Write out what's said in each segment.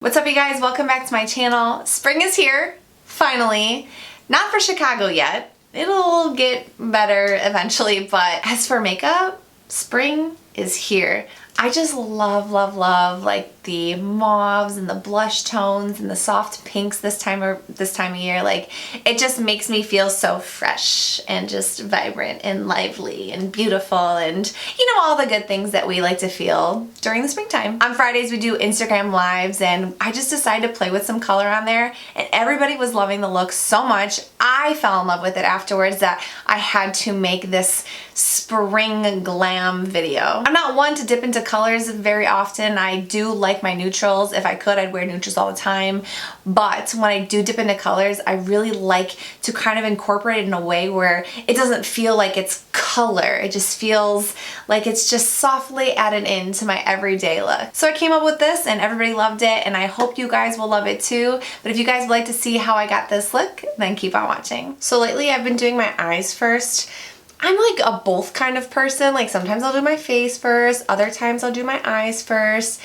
What's up you guys? Welcome back to my channel. Spring is here, finally. Not for Chicago yet. It'll get better eventually, but as for makeup, spring is here. I just love like the mauves and the blush tones and the soft pinks this time of year. Like, it just makes me feel so fresh and just vibrant and lively and beautiful and, you know, all the good things that we like to feel during the springtime. On Fridays we do Instagram lives and I just decided to play with some color on there and everybody was loving the look so much. I fell in love with it afterwards that I had to make this spring glam video. I'm not one to dip into colors very often. I do like my neutrals. If I could, I'd wear neutrals all the time. But when I do dip into colors, I really like to kind of incorporate it in a way where it doesn't feel like it's color. It just feels like it's just softly added into my everyday look. So I came up with this and everybody loved it and I hope you guys will love it too. But if you guys would like to see how I got this look, then keep on watching. So lately I've been doing my eyes first. I'm like a both kind of person. Like sometimes I'll do my face first, other times I'll do my eyes first.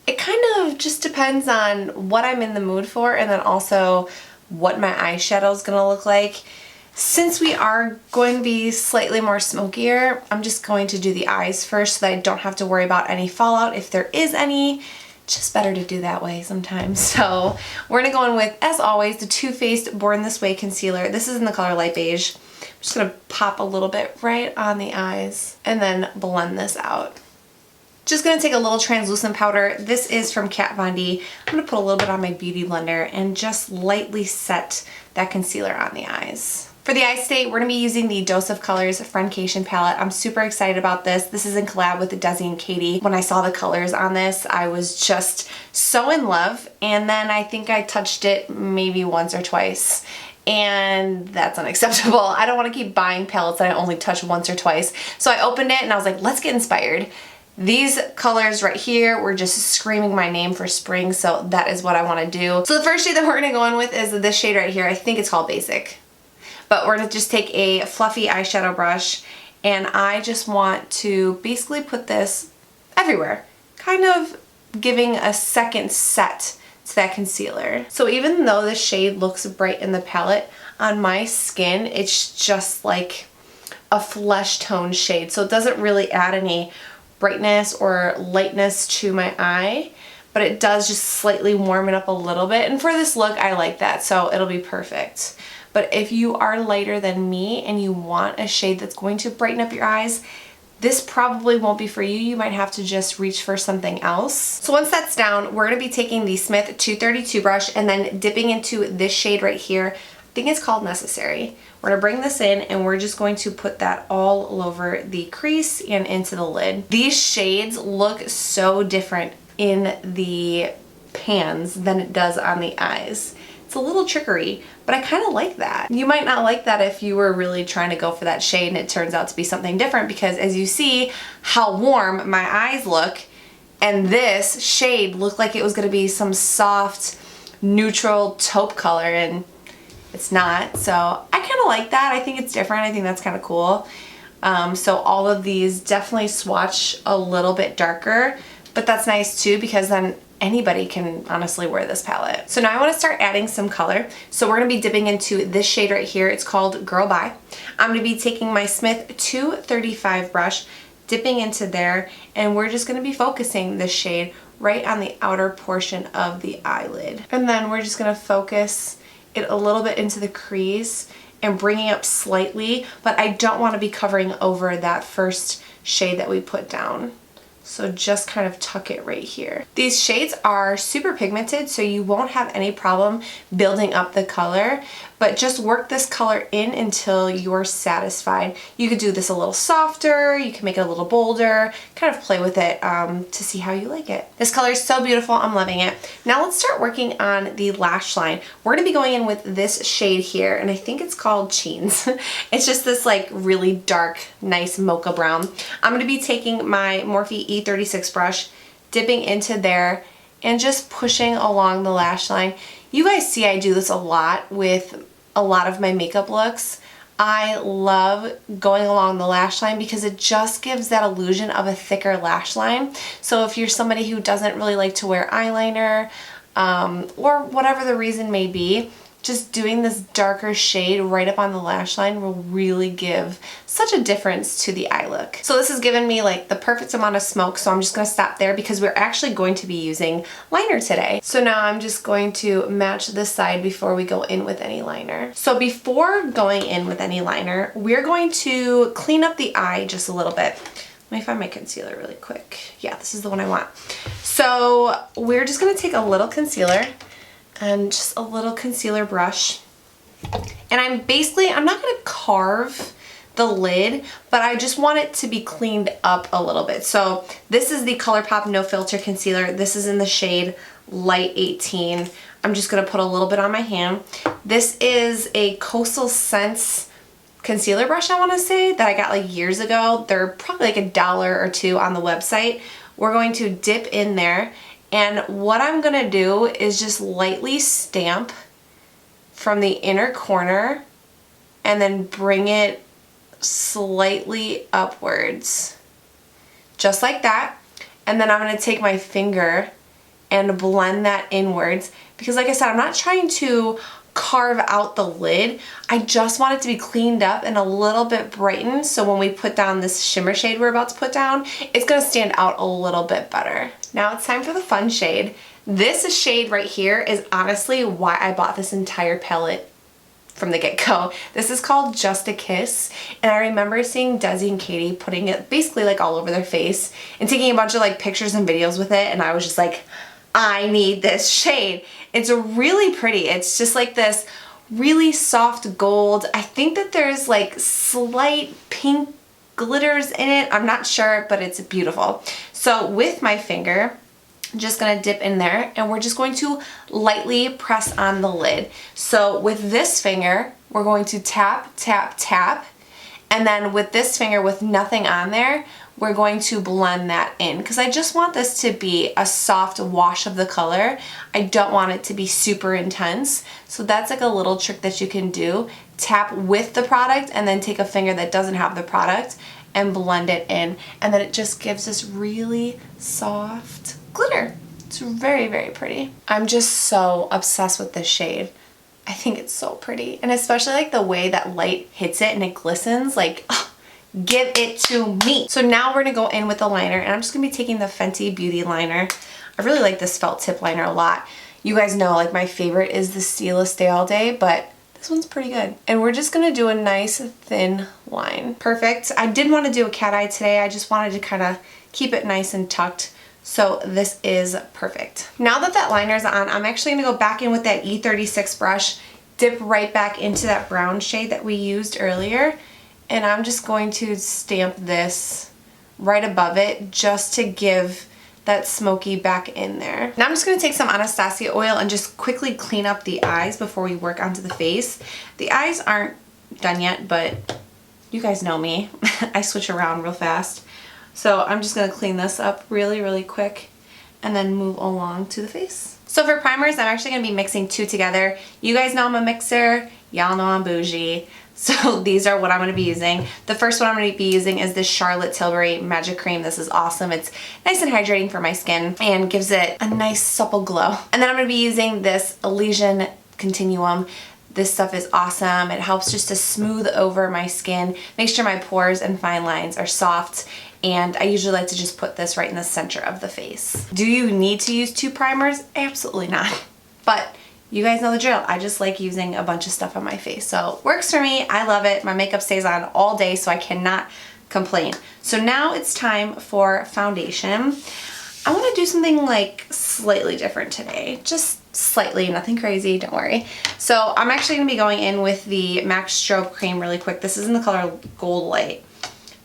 It kind of just depends on what I'm in the mood for and then also what my eyeshadow is gonna look like. Since we are going to be slightly more smokier, I'm just going to do the eyes first so that I don't have to worry about any fallout if there is any. Just better to do that way sometimes. So we're gonna go in with, as always, the Too Faced Born This Way concealer. This is in the color Light Beige. I'm just gonna pop a little bit right on the eyes and then blend this out. Just gonna take a little translucent powder. This is from Kat Von D. I'm gonna put a little bit on my beauty blender and just lightly set that concealer on the eyes. For the eye state, we're gonna be using the Dose of Colors Friendcation palette. I'm super excited about this. This is in collab with Desi and Katie. When I saw the colors on this, I was just so in love. And then I think I touched it maybe once or twice. And that's unacceptable. I don't want to keep buying palettes that I only touch once or twice. So I opened it and I was like, let's get inspired. These colors right here were just screaming my name for spring, so that is what I want to do. So the first shade that we're going to go in with is this shade right here. I think it's called Basic. But we're going to just take a fluffy eyeshadow brush and I just want to basically put this everywhere, kind of giving a second set to that concealer. So even though the shade looks bright in the palette, on my skin it's just like a flesh tone shade, so it doesn't really add any brightness or lightness to my eye, but it does just slightly warm it up a little bit, and for this look I like that, so it'll be perfect. But if you are lighter than me and you want a shade that's going to brighten up your eyes, this probably won't be for you. You might have to just reach for something else. So once that's down, we're going to be taking the Smith 232 brush and then dipping into this shade right here. I think it's called Necessary. We're going to bring this in and we're just going to put that all over the crease and into the lid. These shades look so different in the pans than it does on the eyes. It's a little trickery, but I kind of like that. You might not like that if you were really trying to go for that shade and it turns out to be something different, because as you see how warm my eyes look, and this shade looked like it was going to be some soft neutral taupe color and it's not. So I kind of like that. I think it's different. I think that's kind of cool. So all of these definitely swatch a little bit darker, but that's nice too because then anybody can honestly wear this palette. So now I want to start adding some color. So we're going to be dipping into this shade right here. It's called Girl Bye. I'm going to be taking my Smith 235 brush, dipping into there, and we're just going to be focusing this shade right on the outer portion of the eyelid. And then we're just going to focus it a little bit into the crease and bringing up slightly, but I don't want to be covering over that first shade that we put down. So just kind of tuck it right here. These shades are super pigmented, so you won't have any problem building up the color, but just work this color in until you're satisfied. You could do this a little softer, you can make it a little bolder, kind of play with it to see how you like it. This color is so beautiful, I'm loving it. Now let's start working on the lash line. We're gonna be going in with this shade here, and I think it's called Cheens. It's just this like really dark, nice mocha brown. I'm gonna be taking my Morphe E36 brush, dipping into there, and just pushing along the lash line. You guys see I do this a lot with a lot of my makeup looks. I love going along the lash line because it just gives that illusion of a thicker lash line. So if you're somebody who doesn't really like to wear eyeliner, or whatever the reason may be, just doing this darker shade right up on the lash line will really give such a difference to the eye look. So this has given me like the perfect amount of smoke, so I'm just gonna stop there because we're actually going to be using liner today. So now I'm just going to match this side before we go in with any liner. So before going in with any liner, we're going to clean up the eye just a little bit. Let me find my concealer really quick. Yeah, this is the one I want. So we're just gonna take a little concealer and just a little concealer brush. And I'm not gonna carve the lid, but I just want it to be cleaned up a little bit. So this is the Colourpop No Filter Concealer. This is in the shade Light 18. I'm just gonna put a little bit on my hand. This is a Coastal Scents concealer brush, I wanna say, that I got like years ago. They're probably like $1 or $2 on the website. We're going to dip in there, and what I'm gonna do is just lightly stamp from the inner corner and then bring it slightly upwards, just like that. And then I'm gonna take my finger and blend that inwards, because like I said, I'm not trying to carve out the lid. I just want it to be cleaned up and a little bit brightened, so when we put down this shimmer shade we're about to put down, it's gonna stand out a little bit better. Now it's time for the fun shade. This shade right here is honestly why I bought this entire palette from the get-go. This is called Just a Kiss, and I remember seeing Desi and Katie putting it basically like all over their face and taking a bunch of like pictures and videos with it, and I was just like, I need this shade. It's really pretty. It's just like this really soft gold. I think that there's like slight pink glitters in it. I'm not sure, but it's beautiful. So with my finger, I'm just gonna dip in there, and we're just going to lightly press on the lid. So with this finger, we're going to tap, tap, tap. And then with this finger with nothing on there, we're going to blend that in, because I just want this to be a soft wash of the color. I don't want it to be super intense. So that's like a little trick that you can do. Tap with the product and then take a finger that doesn't have the product and blend it in. And then it just gives this really soft glitter. It's very, very pretty. I'm just so obsessed with this shade. I think it's so pretty. And especially like the way that light hits it and it glistens, like, oh, give it to me. So now we're gonna go in with the liner, and I'm just gonna be taking the Fenty Beauty liner. I really like this felt tip liner a lot. You guys know like my favorite is the Stila Stay All Day, but this one's pretty good. And we're just gonna do a nice thin line. Perfect. I didn't want to do a cat eye today. I just wanted to kind of keep it nice and tucked. So this is perfect. Now that that liner's on, I'm actually gonna go back in with that E36 brush, dip right back into that brown shade that we used earlier, and I'm just going to stamp this right above it just to give that smoky back in there. Now I'm just gonna take some Anastasia oil and just quickly clean up the eyes before we work onto the face. The eyes aren't done yet, but you guys know me. I switch around real fast. So I'm just gonna clean this up really, really quick and then move along to the face. So for primers, I'm actually gonna be mixing two together. You guys know I'm a mixer. Y'all know I'm bougie. So these are what I'm going to be using. The first one I'm going to be using is this Charlotte Tilbury Magic Cream. This is awesome. It's nice and hydrating for my skin and gives it a nice supple glow. And then I'm going to be using this Elysian Contiunuum. This stuff is awesome. It helps just to smooth over my skin, make sure my pores and fine lines are soft, and I usually like to just put this right in the center of the face. Do you need to use two primers? Absolutely not. But you guys know the drill. I just like using a bunch of stuff on my face. So works for me. I love it. My makeup stays on all day, so I cannot complain. So now it's time for foundation. I want to do something like slightly different today. Just slightly, nothing crazy, don't worry. So I'm actually going to be going in with the MAC Strobe Cream really quick. This is in the color Goldlite.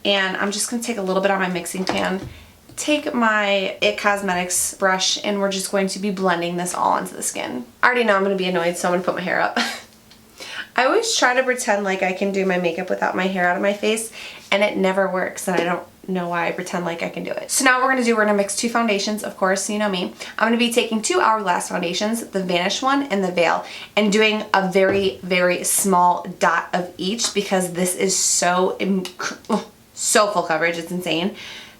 And I'm just going to take a little bit on my mixing pan, take my IT Cosmetics brush, and we're just going to be blending this all onto the skin. I already know I'm going to be annoyed, so I'm going to put my hair up. I always try to pretend like I can do my makeup without my hair out of my face, and it never works, and I don't know why I pretend like I can do it. So now we're going to mix two foundations, of course, you know me. I'm going to be taking two Hourglass foundations, the Vanish one and the Veil, and doing a very, very small dot of each, because this is so full coverage, it's insane.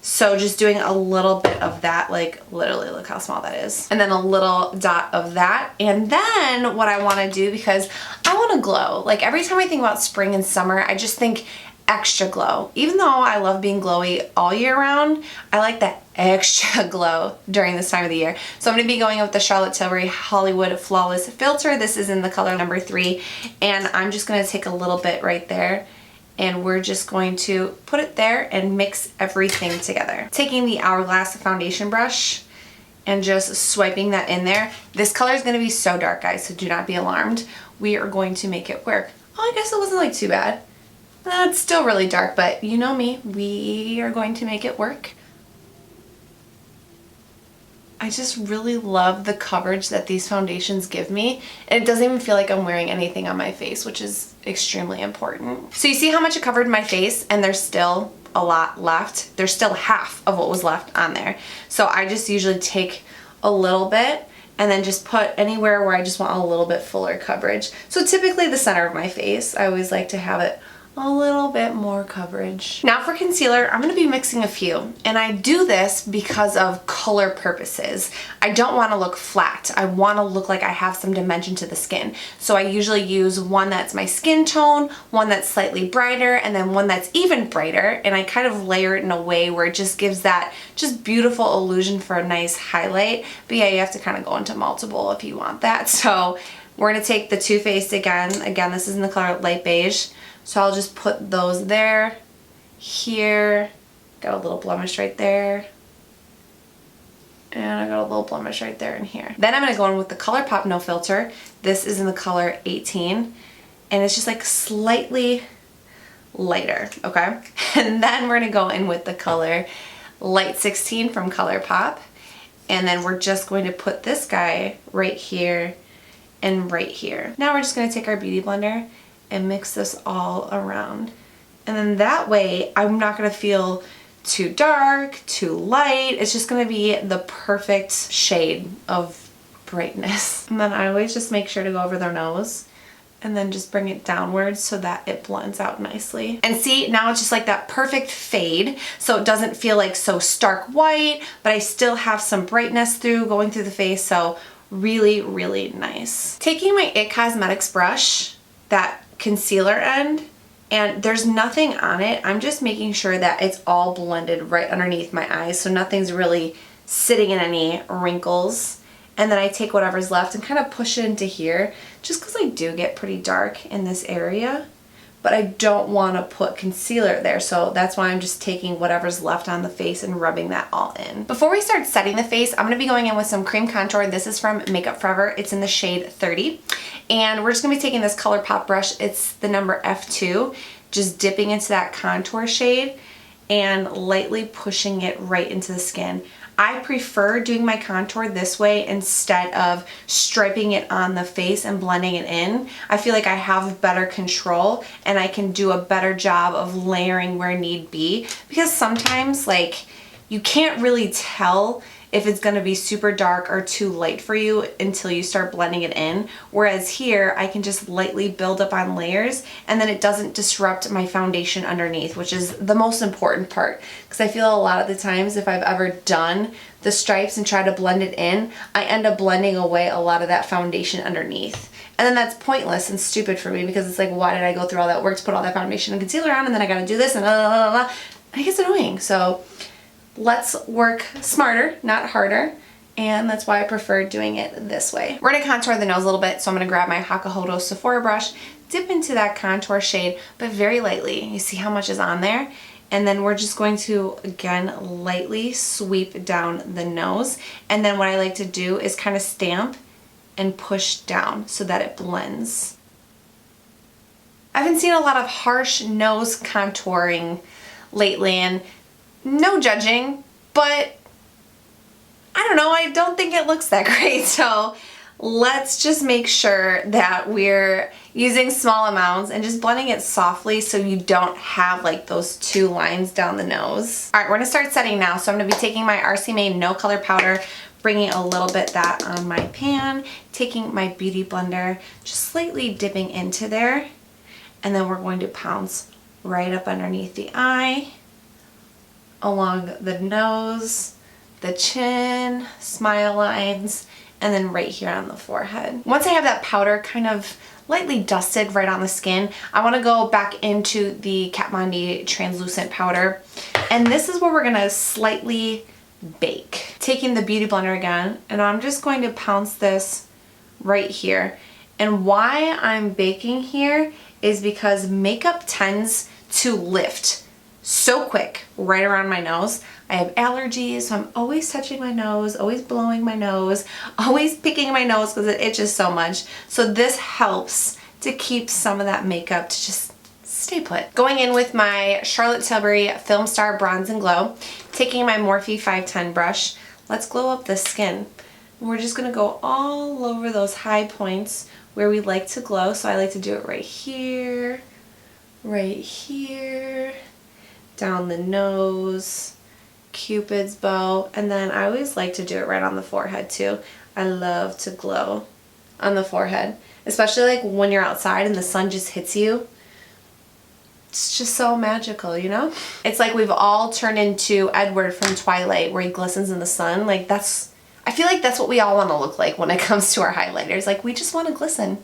So just doing a little bit of that, like literally look how small that is. And then a little dot of that. And then what I want to do, because I want to glow. Like every time I think about spring and summer, I just think extra glow. Even though I love being glowy all year round, I like that extra glow during this time of the year. So I'm going to be going with the Charlotte Tilbury Hollywood Flawless Filter. This is in the color number 3. And I'm just going to take a little bit right there. And we're just going to put it there and mix everything together. Taking the Hourglass foundation brush and just swiping that in there. This color is going to be so dark, guys, so do not be alarmed. We are going to make it work. Oh, I guess it wasn't like too bad. It's still really dark, but you know me, we are going to make it work. I just really love the coverage that these foundations give me. And it doesn't even feel like I'm wearing anything on my face, which is extremely important. So you see how much it covered my face, and there's still a lot left. There's still half of what was left on there. So I just usually take a little bit and then just put anywhere where I just want a little bit fuller coverage. So typically the center of my face, I always like to have it a little bit more coverage. Now for concealer, I'm going to be mixing a few, and I do this because of color purposes. I don't want to look flat. I want to look like I have some dimension to the skin. So I usually use one that's my skin tone, one that's slightly brighter, and then one that's even brighter, and I kind of layer it in a way where it just gives that just beautiful illusion for a nice highlight. But yeah, you have to kind of go into multiple if you want that. So we're going to take the Too Faced again. Again, this is in the color Light Beige. So I'll just put those there, here, got a little blemish right there, and I got a little blemish right there and here. Then I'm going to go in with the Colourpop No Filter. This is in the color 18, and it's just like slightly lighter, okay? And then we're going to go in with the color Light 16 from Colourpop, and then we're just going to put this guy right here and right here. Now we're just going to take our Beauty Blender and mix this all around. And then that way, I'm not gonna feel too dark, too light. It's just gonna be the perfect shade of brightness. And then I always just make sure to go over their nose and then just bring it downwards so that it blends out nicely. And see, now it's just like that perfect fade, so it doesn't feel like so stark white, but I still have some brightness going through the face, so really, really nice. Taking my IT Cosmetics brush, that concealer end, and there's nothing on it. I'm just making sure that it's all blended right underneath my eyes, so nothing's really sitting in any wrinkles. And then I take whatever's left and kind of push it into here, just because I do get pretty dark in this area, but I don't want to put concealer there, so that's why I'm just taking whatever's left on the face and rubbing that all in. Before we start setting the face, I'm going to be going in with some cream contour. This is from Makeup Forever. It's in the shade 30. And we're just going to be taking this Colourpop brush. It's the number F2, just dipping into that contour shade and lightly pushing it right into the skin. I prefer doing my contour this way instead of striping it on the face and blending it in. I feel like I have better control and I can do a better job of layering where need be, because sometimes like you can't really tell if it's going to be super dark or too light for you until you start blending it in. Whereas here, I can just lightly build up on layers and then it doesn't disrupt my foundation underneath, which is the most important part. Because I feel a lot of the times if I've ever done the stripes and try to blend it in, I end up blending away a lot of that foundation underneath. And then that's pointless and stupid for me, because it's like, why did I go through all that work to put all that foundation and concealer on, and then I gotta do this and blah, blah, blah, blah. And it gets annoying. So let's work smarter, not harder, and that's why I prefer doing it this way. We're gonna contour the nose a little bit, so I'm gonna grab my Hakuhodo Sephora brush, dip into that contour shade, but very lightly. You see how much is on there? And then we're just going to, again, lightly sweep down the nose. And then what I like to do is kind of stamp and push down so that it blends. I've been seeing a lot of harsh nose contouring lately, and no judging, but I don't know, I don't think it looks that great. So let's just make sure that we're using small amounts and just blending it softly so you don't have like those two lines down the nose. All right, we're gonna start setting now. So I'm gonna be taking my RCMA No Color Powder, bringing a little bit that on my pan, taking my Beauty Blender, just slightly dipping into there, and then we're going to pounce right up underneath the eye, along the nose, the chin, smile lines, and then right here on the forehead. Once I have that powder kind of lightly dusted right on the skin, I want to go back into the Kat Von D translucent powder, and this is where we're going to slightly bake. Taking the beauty blender again, and I'm just going to pounce this right here. And why I'm baking here is because makeup tends to lift so quick right around my nose. I have allergies, so I'm always touching my nose, always blowing my nose, always picking my nose because it itches so much. So this helps to keep some of that makeup to just stay put. Going in with my Charlotte Tilbury Filmstar Bronze and Glow, taking my Morphe 510 brush, let's glow up the skin. And we're just gonna go all over those high points where we like to glow. So I like to do it right here, down the nose, Cupid's bow, and then I always like to do it right on the forehead too. I love to glow on the forehead, especially like when you're outside and the sun just hits you. It's just so magical, you know? It's like we've all turned into Edward from Twilight, where he glistens in the sun. Like I feel like that's what we all want to look like when it comes to our highlighters. Like we just want to glisten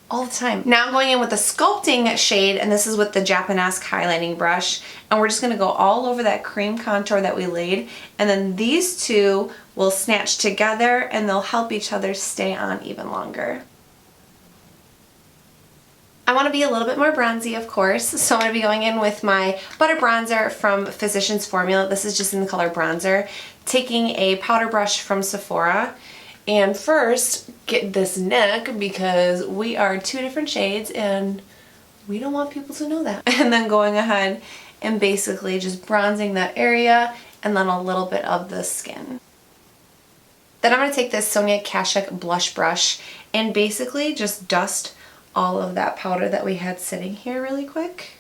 all the time. Now I'm going in with the sculpting shade, and this is with the Japanesque highlighting brush, and we're just going to go all over that cream contour that we laid, and then these two will snatch together and they'll help each other stay on even longer. I want to be a little bit more bronzy, of course, so I'm going to be going in with my Butter Bronzer from Physicians Formula. This is just in the color Bronzer. Taking a powder brush from Sephora, and first get this neck because we are two different shades and we don't want people to know that. And then going ahead and basically just bronzing that area and then a little bit of the skin. Then I'm going to take this Sonia Kashuk blush brush and basically just dust all of that powder that we had sitting here really quick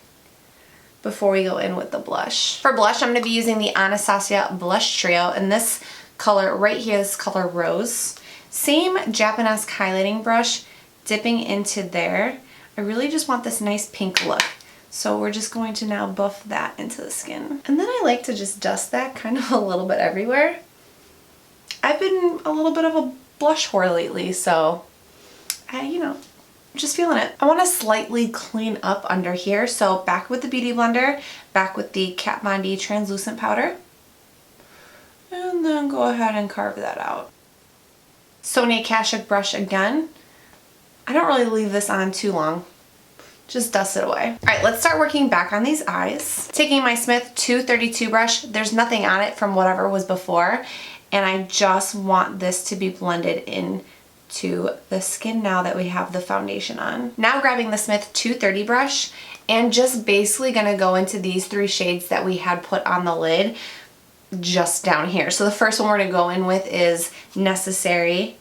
before we go in with the blush. For blush, I'm going to be using the Anastasia Blush Trio, and this color right here, this color Rose. Same Japanesque highlighting brush, dipping into there. I really just want this nice pink look. So we're just going to now buff that into the skin. And then I like to just dust that kind of a little bit everywhere. I've been a little bit of a blush whore lately, so you know, just feeling it. I want to slightly clean up under here, so back with the beauty blender, back with the Kat Von D translucent powder, and then go ahead and carve that out. Sonia Kashuk brush again. I don't really leave this on too long. Just dust it away. All right, let's start working back on these eyes. Taking my Smith 232 brush, there's nothing on it from whatever was before, and I just want this to be blended in to the skin now that we have the foundation on. Now grabbing the Smith 230 brush and just basically gonna go into these three shades that we had put on the lid just down here. So the first one we're gonna go in with is Necessary,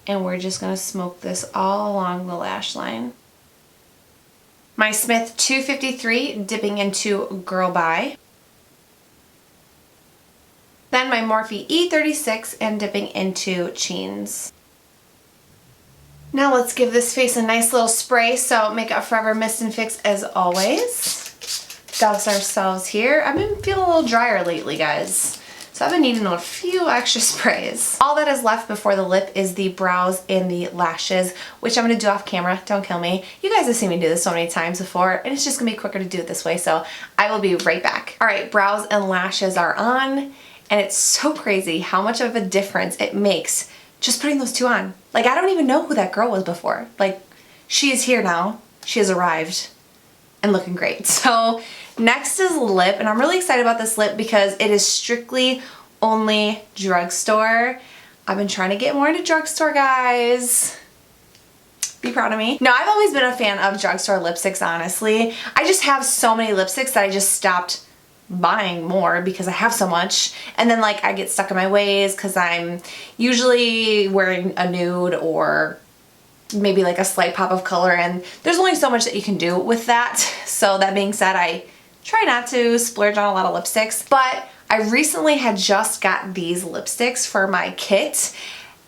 and we're just gonna smoke this all along the lash line. My Smith 253 dipping into Girl Bye. Then my Morphe E36 and dipping into Cheens. Now let's give this face a nice little spray. So Makeup Forever Mist and Fix as always. Douse ourselves here. I've been feeling a little drier lately, guys, so I've been needing a few extra sprays. All that is left before the lip is the brows and the lashes, which I'm going to do off camera. Don't kill me. You guys have seen me do this so many times before, and it's just going to be quicker to do it this way, so I will be right back. All right, brows and lashes are on, and it's so crazy how much of a difference it makes just putting those two on. Like, I don't even know who that girl was before. Like, she is here now. She has arrived and looking great. So next is lip, and I'm really excited about this lip because it is strictly only drugstore. I've been trying to get more into drugstore, guys. Be proud of me. No, I've always been a fan of drugstore lipsticks, honestly. I just have so many lipsticks that I just stopped buying more because I have so much, and then like I get stuck in my ways because I'm usually wearing a nude or maybe like a slight pop of color, and there's only so much that you can do with that. So that being said, I try not to splurge on a lot of lipsticks, but I recently had just got these lipsticks for my kit,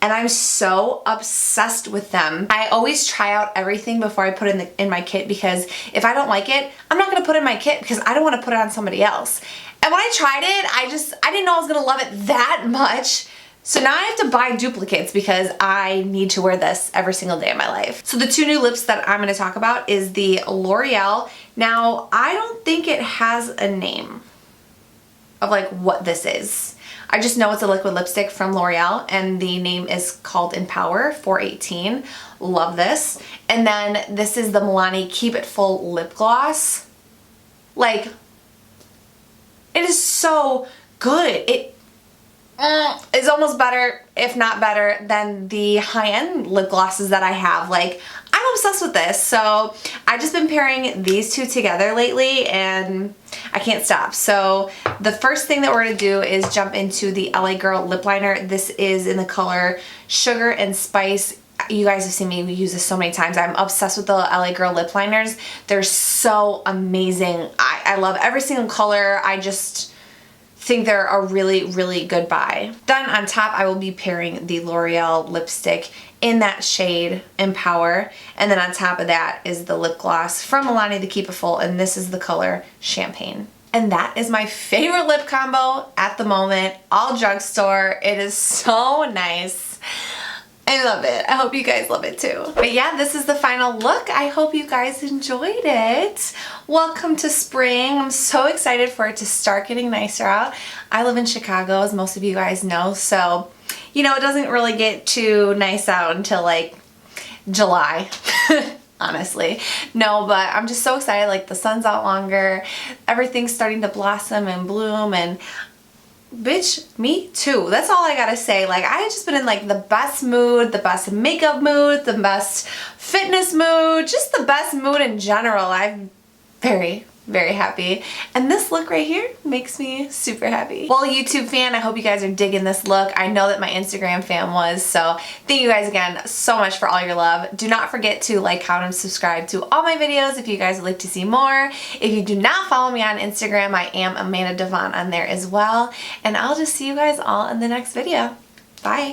and I'm so obsessed with them. I always try out everything before I put it in my kit, because if I don't like it, I'm not gonna put it in my kit because I don't wanna put it on somebody else. And when I tried it, I didn't know I was gonna love it that much. So now I have to buy duplicates because I need to wear this every single day of my life. So the two new lips that I'm gonna talk about is the Loreal. Now, I don't think it has a name of like what this is. I just know it's a liquid lipstick from Loreal and the name is called Empower 418. Love this. And then this is the Milani Keep It Full Lip Gloss. Like, it is so good. It is almost better, if not better, than the high-end lip glosses that I have. Like, I'm obsessed with this. So I've just been pairing these two together lately and I can't stop. So the first thing that we're gonna do is jump into the LA Girl lip liner. This is in the color Sugar and Spice. You guys have seen me use this so many times. I'm obsessed with the LA Girl lip liners. They're so amazing. I love every single color. I just think they're a really, really good buy. Then on top, I will be pairing the L'Oreal lipstick in that shade Empower. And then on top of that is the lip gloss from Milani to Keep It Full, and this is the color Champagne. And that is my favorite lip combo at the moment, all Drugstore. It is so nice. I love it. I hope you guys love it too. But yeah, this is the final look. I hope you guys enjoyed it. Welcome to spring. I'm so excited for it to start getting nicer out. I live in Chicago, as most of you guys know, so you know, it doesn't really get too nice out until like July. Honestly. No, but I'm just so excited. Like, the sun's out longer. Everything's starting to blossom and bloom, and bitch, me too. That's all I gotta say. Like, I have just been in like the best mood, the best makeup mood, the best fitness mood, just the best mood in general. I'm very, very happy. And this look right here makes me super happy. Well, YouTube fan, I hope you guys are digging this look. I know that my Instagram fam was, so thank you guys again so much for all your love. Do not forget to like, comment, and subscribe to all my videos if you guys would like to see more. If you do not follow me on Instagram, I am Amanda Devon on there as well. And I'll just see you guys all in the next video. Bye.